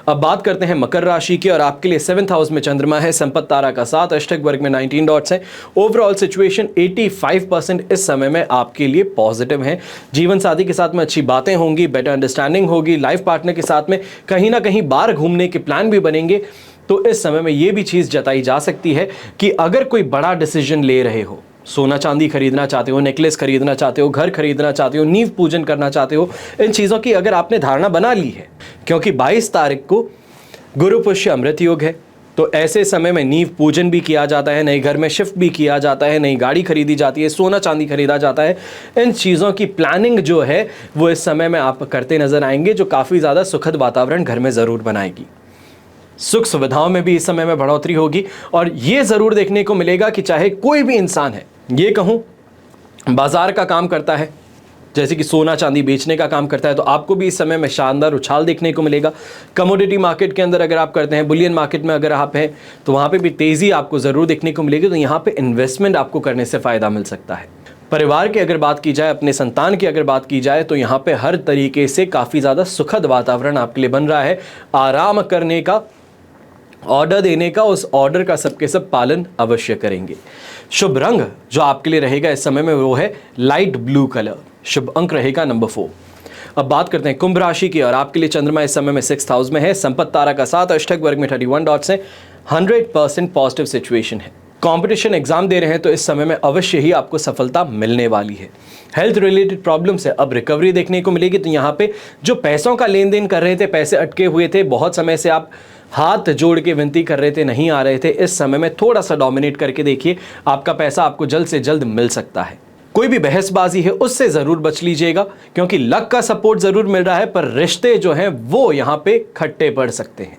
अब बात करते हैं मकर राशि की, और आपके लिए 7th हाउस में चंद्रमा है, संपत्ति तारा का साथ, अष्टक वर्ग में 19 डॉट्स हैं। ओवरऑल सिचुएशन 85% इस समय में आपके लिए पॉजिटिव है। जीवन साथी के साथ में अच्छी बातें होंगी, बेटर अंडरस्टैंडिंग होगी, लाइफ पार्टनर के साथ में कहीं ना कहीं बाहर घूमने के प्लान भी बनेंगे। तो इस समय में ये भी चीज़ जताई जा सकती है कि अगर कोई बड़ा डिसीजन ले रहे हो, सोना चांदी खरीदना चाहते हो, नेकलेस खरीदना चाहते हो, घर खरीदना चाहते हो, नींव पूजन करना चाहते हो, इन चीज़ों की अगर आपने धारणा बना ली है, क्योंकि 22 तारीख को गुरु पुष्य अमृत योग है, तो ऐसे समय में नींव पूजन भी किया जाता है, नए घर में शिफ्ट भी किया जाता है, नई गाड़ी खरीदी जाती है, सोना चांदी खरीदा जाता है। इन चीज़ों की प्लानिंग जो है वो इस समय में आप करते नजर आएंगे, जो काफ़ी ज़्यादा सुखद वातावरण घर में ज़रूर बनाएगी। सुख सुविधाओं में भी इस समय में बढ़ोतरी होगी। और ये ज़रूर देखने को मिलेगा कि चाहे कोई भी इंसान है, ये कहूँ बाजार का काम करता है, जैसे कि सोना चांदी बेचने का काम करता है, तो आपको भी इस समय में शानदार उछाल देखने को मिलेगा। कमोडिटी मार्केट के अंदर अगर आप करते हैं, बुलियन मार्केट में अगर आप हैं, तो वहाँ पे भी तेज़ी आपको ज़रूर देखने को मिलेगी। तो यहाँ पे इन्वेस्टमेंट आपको करने से फ़ायदा मिल सकता है। परिवार की अगर बात की जाए, अपने संतान की अगर बात की जाए, तो यहाँ पे हर तरीके से काफ़ी ज़्यादा सुखद वातावरण आपके लिए बन रहा है। आराम करने का ऑर्डर देने का, उस ऑर्डर का सबके सब पालन अवश्य करेंगे। शुभ रंग जो आपके लिए रहेगा इस समय में वो है लाइट ब्लू कलर। शुभ अंक रहेगा नंबर 4। अब बात करते हैं कुंभ राशि की, और आपके लिए चंद्रमा इस समय में 6th हाउस में है, संपत्ति तारा का 7, अष्टक वर्ग में 31 डॉट्स है, 100% पॉजिटिव सिचुएशन है। कंपटीशन एग्जाम दे रहे हैं तो इस समय में अवश्य ही आपको सफलता मिलने वाली है। हेल्थ रिलेटेड प्रॉब्लम से अब रिकवरी देखने को मिलेगी। तो यहाँ पे जो पैसों का लेन देन कर रहे थे, पैसे अटके हुए थे, बहुत समय से आप हाथ जोड़ के विनती कर रहे थे, नहीं आ रहे थे, इस समय में थोड़ा सा डोमिनेट करके देखिए, आपका पैसा आपको जल्द से जल्द मिल सकता है। कोई भी बहसबाजी है उससे जरूर बच लीजिएगा, क्योंकि लक का सपोर्ट जरूर मिल रहा है, पर रिश्ते जो हैं वो यहाँ पे खट्टे पड़ सकते हैं।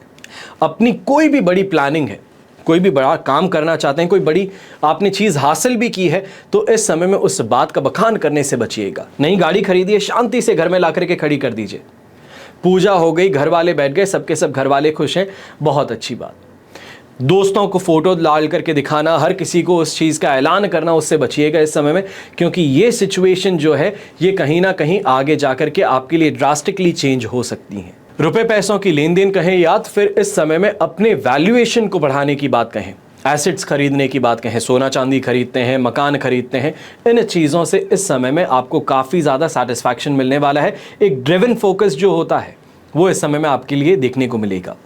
अपनी कोई भी बड़ी प्लानिंग है, कोई भी बड़ा काम करना चाहते हैं, कोई बड़ी आपने चीज़ हासिल भी की है, तो इस समय में उस बात का बखान करने से बचिएगा। नई गाड़ी खरीदिए, शांति से घर में ला करके खड़ी कर दीजिए। पूजा हो गई, घर वाले बैठ गए, सबके सब घर वाले खुश हैं, बहुत अच्छी बात। दोस्तों को फोटो डाल करके दिखाना, हर किसी को उस चीज़ का ऐलान करना, उससे बचिएगा इस समय में, क्योंकि ये सिचुएशन जो है ये कहीं ना कहीं आगे जाकर के आपके लिए ड्रास्टिकली चेंज हो सकती है। रुपए पैसों की लेन देन कहें या फिर इस समय में अपने वैल्यूएशन को बढ़ाने की बात कहें, एसेट्स खरीदने की बात कहें, सोना चांदी खरीदते हैं, मकान खरीदते हैं, इन चीज़ों से इस समय में आपको काफ़ी ज़्यादा सेटिस्फैक्शन मिलने वाला है। एक ड्रिवन फोकस जो होता है वो इस समय में आपके लिए देखने को मिलेगा।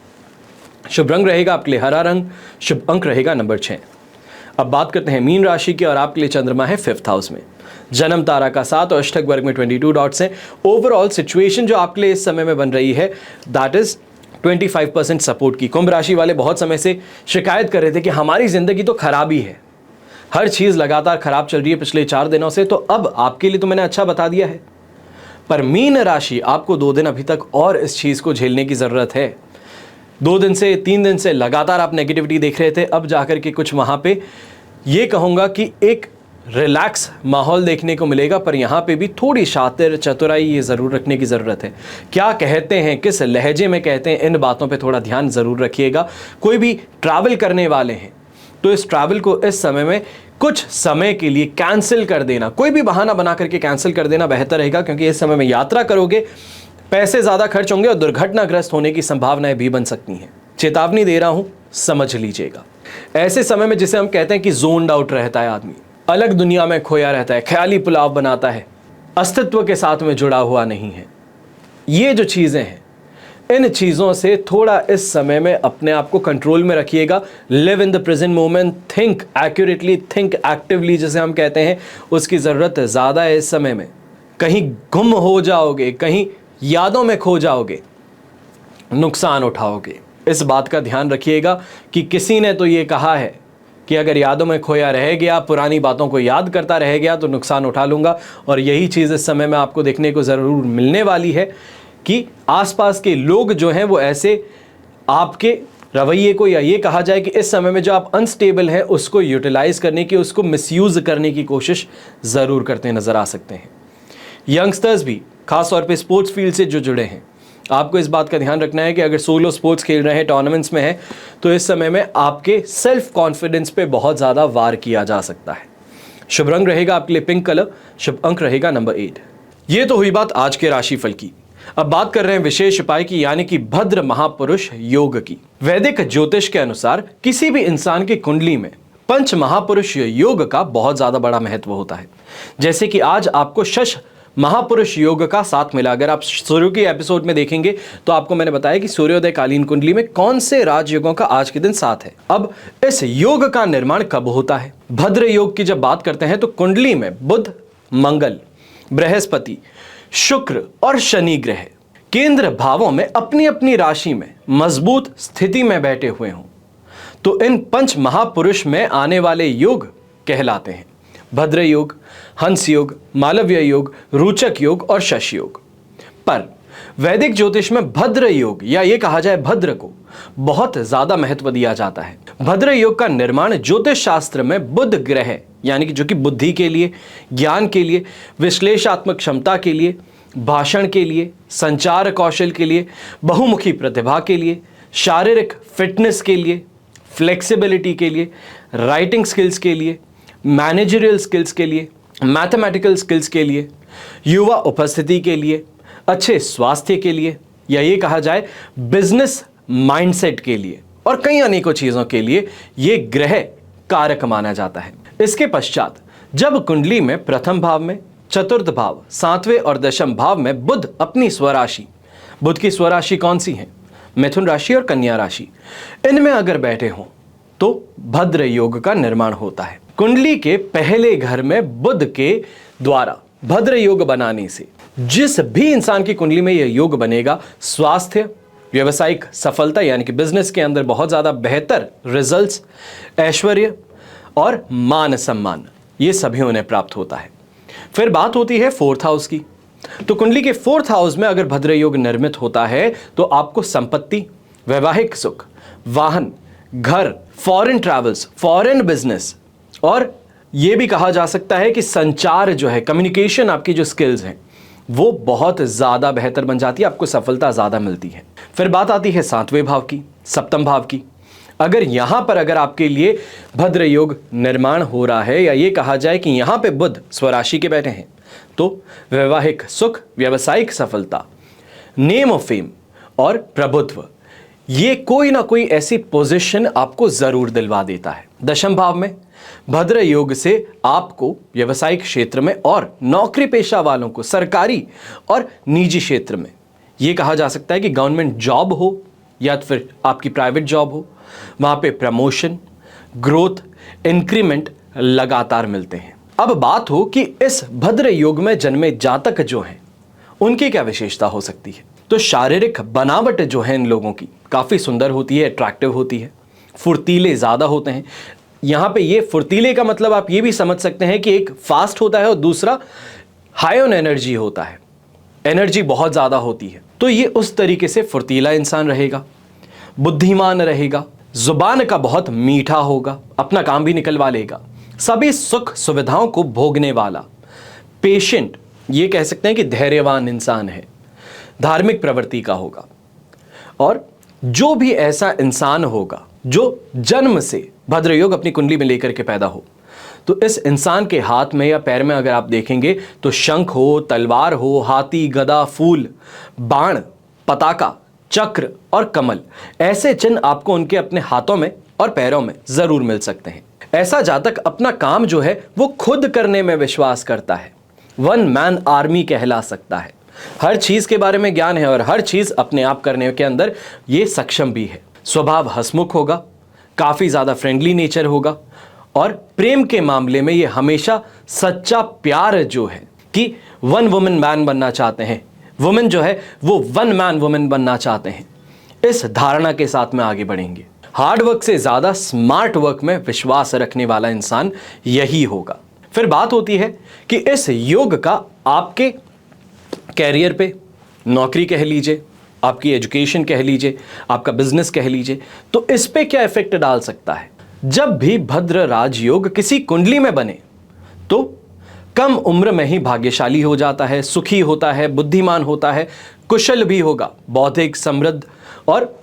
शुभ रंग रहेगा आपके लिए हरा रंग। शुभ अंक रहेगा नंबर 6। अब बात करते हैं मीन राशि की, और आपके लिए चंद्रमा है 5th हाउस में, जन्म तारा का 7 और अष्टक वर्ग में 22 डॉट्स है। ओवरऑल सिचुएशन जो आपके लिए इस समय में बन रही है दैट इज 25% सपोर्ट की। कुंभ राशि वाले बहुत समय से शिकायत कर रहे थे कि हमारी जिंदगी तो खराबी है, हर चीज लगातार खराब चल रही है पिछले 4 दिनों से, तो अब आपके लिए तो मैंने अच्छा बता दिया है। पर मीन राशि, आपको 2 दिन अभी तक और इस चीज को झेलने की जरूरत है। 2 दिन से 3 दिन से लगातार आप नेगेटिविटी देख रहे थे, अब जाकर के कुछ वहां पे ये कहूंगा कि एक रिलैक्स माहौल देखने को मिलेगा, पर यहाँ पे भी थोड़ी शातिर चतुराई ये ज़रूर रखने की ज़रूरत है। क्या कहते हैं, किस लहजे में कहते हैं, इन बातों पे थोड़ा ध्यान ज़रूर रखिएगा। कोई भी ट्रैवल करने वाले हैं तो इस ट्रैवल को इस समय में कुछ समय के लिए कैंसिल कर देना, कोई भी बहाना बना करके कैंसिल कर देना बेहतर रहेगा, क्योंकि इस समय में यात्रा करोगे, पैसे ज़्यादा खर्च होंगे और दुर्घटनाग्रस्त होने की संभावनाएं भी बन सकती हैं। चेतावनी दे रहा हूं, समझ लीजिएगा। ऐसे समय में जिसे हम कहते हैं कि जोन्ड आउट रहता है आदमी, अलग दुनिया में खोया रहता है, ख्याली पुलाव बनाता है, अस्तित्व के साथ में जुड़ा हुआ नहीं है। ये जो चीज़ें हैं, इन चीज़ों से थोड़ा इस समय में अपने आप को कंट्रोल में रखिएगा। Live in the present moment, think accurately, think actively जिसे हम कहते हैं, उसकी ज़रूरत ज़्यादा है इस समय में। कहीं गुम हो जाओगे, कहीं यादों में खो जाओगे, नुकसान उठाओगे। इस बात का ध्यान रखिएगा कि किसी ने तो ये कहा है कि अगर यादों में खोया रह गया, पुरानी बातों को याद करता रह गया तो नुकसान उठा लूँगा। और यही चीज़ इस समय में आपको देखने को ज़रूर मिलने वाली है कि आसपास के लोग जो हैं वो ऐसे आपके रवैये को, या ये कहा जाए कि इस समय में जो आप अनस्टेबल हैं उसको यूटिलाइज़ करने की, उसको मिसयूज़ करने की कोशिश ज़रूर करते नज़र आ सकते हैं। यंगस्टर्स भी खास तौर पे स्पोर्ट्स फील्ड से जो जुड़े हैं, आपको इस बात का ध्यान रखना है कि अगर सोलो स्पोर्ट्स खेल रहे हैं, टूर्नामेंट्स में हैं, तो इस समय में आपके सेल्फ कॉन्फिडेंस पे बहुत ज़्यादा वार किया जा सकता है। शुभ रंग रहेगा आपके लिए पिंक कलर। शुभ अंक रहेगा नंबर 8। ये तो हुई बात आज के राशिफल की। अब बात कर रहे हैं विशेष उपाय की, यानी कि भद्र महापुरुष योग की। वैदिक ज्योतिष के अनुसार किसी भी इंसान की कुंडली में पंच महापुरुष योग का बहुत ज़्यादा बड़ा महत्व होता है। जैसे कि आज आपको शश महापुरुष योग का साथ मिला। अगर आप सूर्य के एपिसोड में देखेंगे तो आपको मैंने बताया कि सूर्योदय कालीन कुंडली में कौन से राजयोगों का आज के दिन साथ है। अब इस योग का निर्माण कब होता है? भद्र योग की जब बात करते हैं तो कुंडली में बुध, मंगल, बृहस्पति, शुक्र और शनि ग्रह केंद्र भावों में अपनी अपनी राशि में मजबूत स्थिति में बैठे हुए हों तो इन पंच महापुरुष में आने वाले योग कहलाते हैं भद्र योग, हंस योग, मालव्य योग, रोचक योग और शश योग। पर वैदिक ज्योतिष में भद्र योग, या ये कहा जाए भद्र को, बहुत ज्यादा महत्व दिया जाता है। भद्र योग का निर्माण ज्योतिष शास्त्र में बुध ग्रह, यानी कि जो कि बुद्धि के लिए, ज्ञान के लिए, विश्लेषणात्मक क्षमता के लिए, भाषण के लिए, संचार कौशल के लिए, बहुमुखी प्रतिभा के लिए, शारीरिक फिटनेस के लिए, फ्लेक्सिबिलिटी के लिए, राइटिंग स्किल्स के लिए, मैनेजरियल स्किल्स के लिए, मैथमेटिकल स्किल्स के लिए, युवा उपस्थिति के लिए, अच्छे स्वास्थ्य के लिए, या ये कहा जाए बिजनेस माइंडसेट के लिए और कई अनेकों चीजों के लिए यह ग्रह कारक माना जाता है। इसके पश्चात जब कुंडली में प्रथम भाव में, चतुर्थ भाव, सातवें और दशम भाव में बुध अपनी स्वराशि, बुध की स्वराशि कौन सी है? मिथुन राशि और कन्या राशि, इनमें अगर बैठे हों तो भद्र योग का निर्माण होता है। कुंडली के पहले घर में बुध के द्वारा भद्र योग बनाने से जिस भी इंसान की कुंडली में यह योग बनेगा, स्वास्थ्य, व्यवसायिक सफलता यानी कि बिजनेस के अंदर बहुत ज्यादा बेहतर रिजल्ट्स, ऐश्वर्य और मान सम्मान, ये सभी उन्हें प्राप्त होता है। फिर बात होती है फोर्थ हाउस की। तो कुंडली के फोर्थ हाउस में अगर भद्र योग निर्मित होता है तो आपको संपत्ति, वैवाहिक सुख, वाहन, घर, फॉरेन ट्रैवल्स, फॉरेन बिजनेस और यह भी कहा जा सकता है कि संचार जो है, कम्युनिकेशन, आपकी जो स्किल्स हैं वो बहुत ज्यादा बेहतर बन जाती है, आपको सफलता ज्यादा मिलती है। फिर बात आती है सातवें भाव की, सप्तम भाव की। अगर यहां पर अगर आपके लिए भद्र योग निर्माण हो रहा है या ये कहा जाए कि यहां पे बुध स्वराशि के बैठे हैं तो वैवाहिक सुख, व्यावसायिक सफलता, नेम ऑफ फेम और प्रभुत्व, ये कोई ना कोई ऐसी पोजीशन आपको जरूर दिलवा देता है। दशम भाव में भद्र योग से आपको व्यवसायिक क्षेत्र में और नौकरी पेशा वालों को सरकारी और निजी क्षेत्र में, यह कहा जा सकता है कि गवर्नमेंट जॉब हो या फिर आपकी प्राइवेट जॉब हो, वहां पे प्रमोशन, ग्रोथ, इंक्रीमेंट लगातार मिलते हैं। अब बात हो कि इस भद्र योग में जन्मे जातक जो हैं उनकी क्या विशेषता हो सकती है। तो शारीरिक बनावट जो है इन लोगों की काफी सुंदर होती है, अट्रैक्टिव होती है, फुर्तीले ज्यादा होते हैं। यहां पे ये फुर्तीले का मतलब आप ये भी समझ सकते हैं कि एक फास्ट होता है और दूसरा हाई ऑन एनर्जी होता है, एनर्जी बहुत ज्यादा होती है। तो ये उस तरीके से फुर्तीला इंसान रहेगा, बुद्धिमान रहेगा, जुबान का बहुत मीठा होगा, अपना काम भी निकलवा लेगा, सभी सुख सुविधाओं को भोगने वाला, पेशेंट, ये कह सकते हैं कि धैर्यवान इंसान है, धार्मिक प्रवृत्ति का होगा। और जो भी ऐसा इंसान होगा जो जन्म से भद्र योग अपनी कुंडली में लेकर के पैदा हो, तो इस इंसान के हाथ में या पैर में अगर आप देखेंगे तो शंख हो, तलवार हो, हाथी, गदा, फूल, बाण, पताका, चक्र और कमल, ऐसे चिन्ह आपको उनके अपने हाथों में और पैरों में जरूर मिल सकते हैं। ऐसा जातक अपना काम जो है वो खुद करने में विश्वास करता है, वन मैन आर्मी कहला सकता है, हर चीज के बारे में ज्ञान है और हर चीज अपने आप करने के अंदर ये सक्षम भी है। स्वभाव हंसमुख होगा, काफी ज्यादा फ्रेंडली नेचर होगा और प्रेम के मामले में ये हमेशा सच्चा प्यार जो है कि वन वुमेन मैन बनना चाहते हैं, वुमेन जो है वो वन मैन वुमेन बनना चाहते हैं, इस धारणा के साथ में आगे बढ़ेंगे। हार्ड वर्क से ज्यादा स्मार्ट वर्क में विश्वास रखने वाला इंसान यही होगा। फिर बात होती है कि इस योग का आपके कैरियर पे, नौकरी कह लीजिए, आपकी एजुकेशन कह लीजिए, आपका बिजनेस कह लीजिए, तो इस पे क्या इफेक्ट डाल सकता है। जब भी भद्र राजयोग किसी कुंडली में बने तो कम उम्र में ही भाग्यशाली हो जाता है, सुखी होता है, बुद्धिमान होता है, कुशल भी होगा, बौद्धिक, समृद्ध और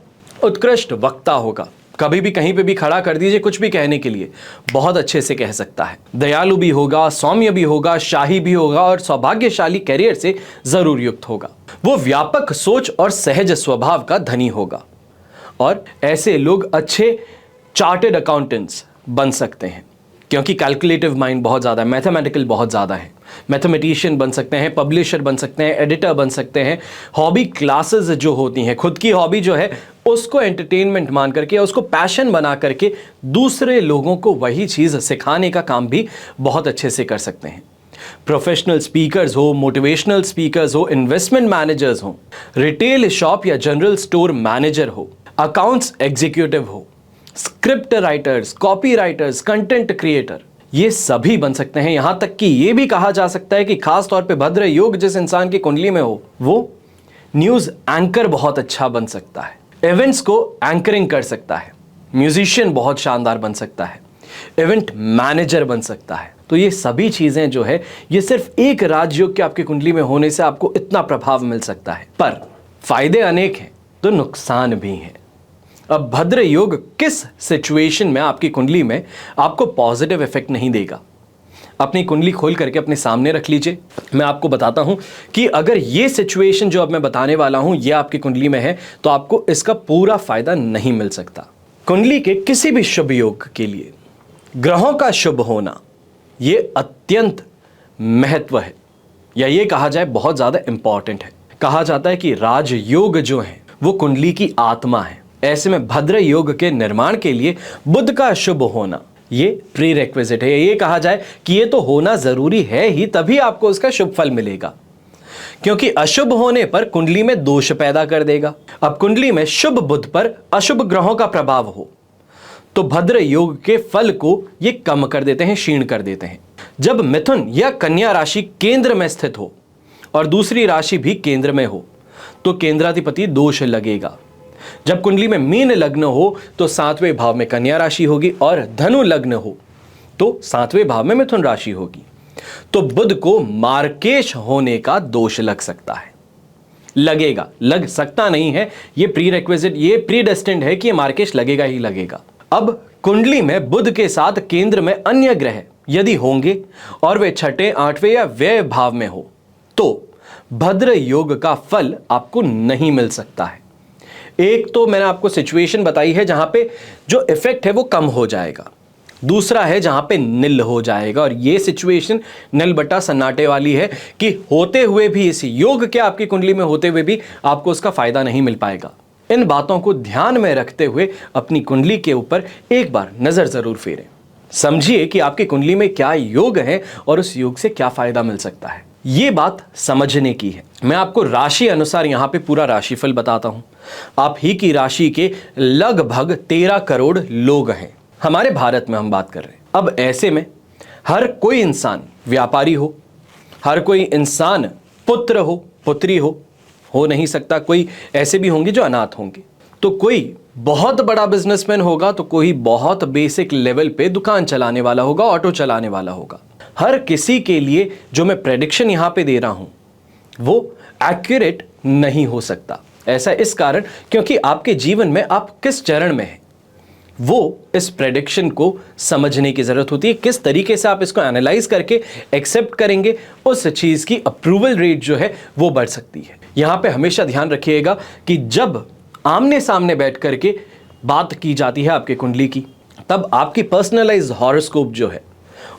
उत्कृष्ट वक्ता होगा। कभी भी कहीं पे भी खड़ा कर दीजिए कुछ भी कहने के लिए बहुत अच्छे से कह सकता है, दयालु भी होगा, सौम्य भी होगा, शाही भी होगा और सौभाग्यशाली कैरियर से जरूर युक्त होगा। वो व्यापक सोच और सहज स्वभाव का धनी होगा और ऐसे लोग अच्छे चार्टर्ड अकाउंटेंट्स बन सकते हैं क्योंकि कैलकुलेटिव माइंड बहुत ज़्यादा है, मैथमेटिकल बहुत ज़्यादा है। मैथमेटिशियन बन सकते हैं, पब्लिशर बन सकते हैं, एडिटर बन सकते हैं। हॉबी क्लासेस जो होती हैं, खुद की हॉबी जो है उसको एंटरटेनमेंट मान करके, उसको पैशन बना करके दूसरे लोगों को वही चीज़ सिखाने का काम भी बहुत अच्छे से कर सकते हैं। प्रोफेशनल स्पीकर्स हो, मोटिवेशनल स्पीकर्स हो, इन्वेस्टमेंट मैनेजर्स हो, रिटेल शॉप या जनरल स्टोर मैनेजर हो, अकाउंट्स एग्जीक्यूटिव हो, script writers, copy writers, content creator, ये सभी बन सकते हैं। यहां तक कि ये भी कहा जा सकता है कि खास तौर पे भद्र योग जिस इंसान की कुंडली में हो वो न्यूज एंकर बहुत अच्छा बन सकता है, इवेंट्स को एंकरिंग कर सकता है, म्यूजिशियन बहुत शानदार बन सकता है, इवेंट मैनेजर बन सकता है। तो ये सभी चीजें जो है ये सिर्फ एक राजयोग के आपकी कुंडली में होने से आपको इतना प्रभाव मिल सकता है, पर फायदे अनेक हैं तो नुकसान भी हैं। अब भद्र योग किस सिचुएशन में आपकी कुंडली में आपको पॉजिटिव इफेक्ट नहीं देगा, अपनी कुंडली खोल करके अपने सामने रख लीजिए। मैं आपको बताता हूं कि अगर ये सिचुएशन जो अब मैं बताने वाला हूं ये आपकी कुंडली में है तो आपको इसका पूरा फायदा नहीं मिल सकता। कुंडली के किसी भी शुभ योग के लिए ग्रहों का शुभ होना ये अत्यंत महत्व है, या ये कहा जाए बहुत ज़्यादा इंपॉर्टेंट है। कहा जाता है कि राजयोग जो है वो कुंडली की आत्मा है। ऐसे में भद्र योग के निर्माण के लिए बुध का शुभ होना ये प्री रिक्विजिट है। ये कहा जाए कि ये तो होना ज़रूरी है ही, तभी आपको उसका शुभ फल मिलेगा, क्योंकि अशुभ होने पर कुंडली में दोष पैदा कर देगा। अब कुंडली में शुभ बुध पर अशुभ ग्रहों का प्रभाव हो तो भद्र योग के फल को ये कम कर देते हैं, क्षीण कर देते हैं। जब मिथुन या कन्या राशि केंद्र में स्थित हो और दूसरी राशि भी केंद्र में हो तो केंद्राधिपति दोष लगेगा। जब कुंडली में मीन लग्न हो तो 7वें भाव में कन्या राशि होगी, और धनु लग्न हो तो 7वें भाव में मिथुन राशि होगी। तो बुध को मार्केश होने का दोष लग सकता है। लगेगा, लग सकता नहीं है, ये प्री रिक्विजिट, ये प्री डेस्टिन्ड है कि ये मार्केश लगेगा ही लगेगा। अब कुंडली में बुध के साथ केंद्र में अन्य ग्रह यदि होंगे और वे 6, 8वें या व्यय भाव में हो तो भद्र योग का फल आपको नहीं मिल सकता है। एक तो मैंने आपको सिचुएशन बताई है जहां पे जो इफेक्ट है वो कम हो जाएगा, दूसरा है जहां पे निल हो जाएगा, और ये सिचुएशन निल बट्टा सन्नाटे वाली है कि होते हुए भी, इस योग के आपकी कुंडली में होते हुए भी आपको उसका फायदा नहीं मिल पाएगा। इन बातों को ध्यान में रखते हुए अपनी कुंडली के ऊपर एक बार नजर जरूर फेरें। समझिए कि आपकी कुंडली में क्या योग है और उस योग से क्या फायदा मिल सकता है। ये बात समझने की है। मैं आपको राशि अनुसार यहां पे पूरा राशिफल बताता हूं। आप ही की राशि के लगभग 13 करोड़ लोग हैं, हमारे भारत में हम बात कर रहे हैं। अब ऐसे में हर कोई इंसान व्यापारी हो, हर कोई इंसान पुत्र हो, पुत्री हो नहीं सकता, कोई ऐसे भी होंगे जो अनाथ होंगे, तो कोई बहुत बड़ा बिजनेसमैन होगा, तो कोई बहुत बेसिक लेवल पे दुकान चलाने वाला होगा, ऑटो चलाने वाला होगा। हर किसी के लिए जो मैं प्रेडिक्शन यहां पे दे रहा हूं वो एक्यूरेट नहीं हो सकता। ऐसा इस कारण क्योंकि आपके जीवन में आप किस चरण में हैं वो इस प्रेडिक्शन को समझने की जरूरत होती है। किस तरीके से आप इसको एनालाइज करके एक्सेप्ट करेंगे, उस चीज की अप्रूवल रेट जो है वो बढ़ सकती है। यहां पे हमेशा ध्यान रखिएगा कि जब आमने सामने बैठ करके बात की जाती है आपके कुंडली की, तब आपकी पर्सनलाइज्ड हॉरोस्कोप जो है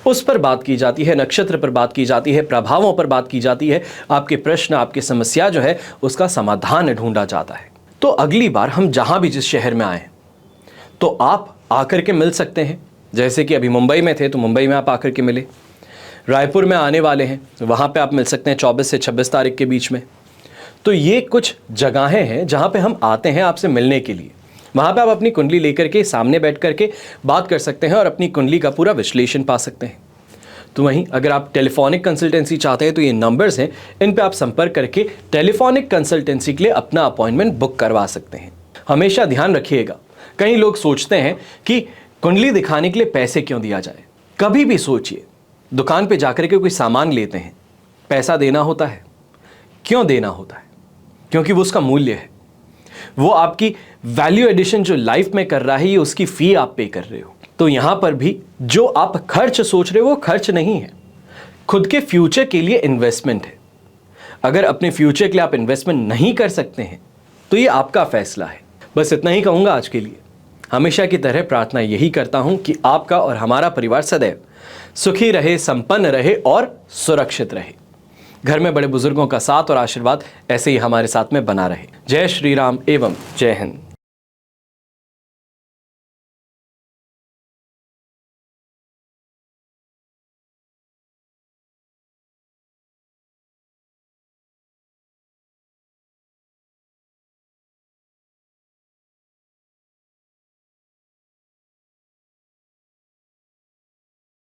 उस पर बात की जाती है, नक्षत्र पर बात की जाती है, प्रभावों पर बात की जाती है, आपके प्रश्न, आपकी समस्या जो है उसका समाधान ढूंढा जाता है। तो अगली बार हम जहां भी जिस शहर में आए तो आप आकर के मिल सकते हैं। जैसे कि अभी मुंबई में थे तो मुंबई में आप आकर के मिले, रायपुर में आने वाले हैं वहाँ पे आप मिल सकते हैं 24 से 26 तारीख के बीच में। तो ये कुछ जगहें हैं जहाँ पे हम आते हैं आपसे मिलने के लिए। वहाँ पे आप अपनी कुंडली लेकर के सामने बैठ करके बात कर सकते हैं और अपनी कुंडली का पूरा विश्लेषण पा सकते हैं। तो वहीं अगर आप टेलीफोनिक कंसल्टेंसी चाहते हैं तो ये नंबर्स हैं, इन पे आप संपर्क करके टेलीफोनिक कंसल्टेंसी के लिए अपना अपॉइंटमेंट बुक करवा सकते हैं। हमेशा ध्यान रखिएगा, कई लोग सोचते हैं कि कुंडली दिखाने के लिए पैसे क्यों दिया जाए। कभी भी सोचिए, दुकान पे जाकर के कोई सामान लेते हैं, पैसा देना होता है। क्यों देना होता है? क्योंकि वो उसका मूल्य है, वो आपकी वैल्यू एडिशन जो लाइफ में कर रहा है, ये उसकी फी आप पे कर रहे हो। तो यहां पर भी जो आप खर्च सोच रहे हो वो खर्च नहीं है, खुद के फ्यूचर के लिए इन्वेस्टमेंट है। अगर अपने फ्यूचर के लिए आप इन्वेस्टमेंट नहीं कर सकते हैं तो ये आपका फैसला है। बस इतना ही कहूंगा आज के लिए। हमेशा की तरह प्रार्थना यही करता हूं कि आपका और हमारा परिवार सदैव सुखी रहे, संपन्न रहे और सुरक्षित रहे। घर में बड़े बुजुर्गों का साथ और आशीर्वाद ऐसे ही हमारे साथ में बना रहे। जय श्री राम एवं जय हिंद।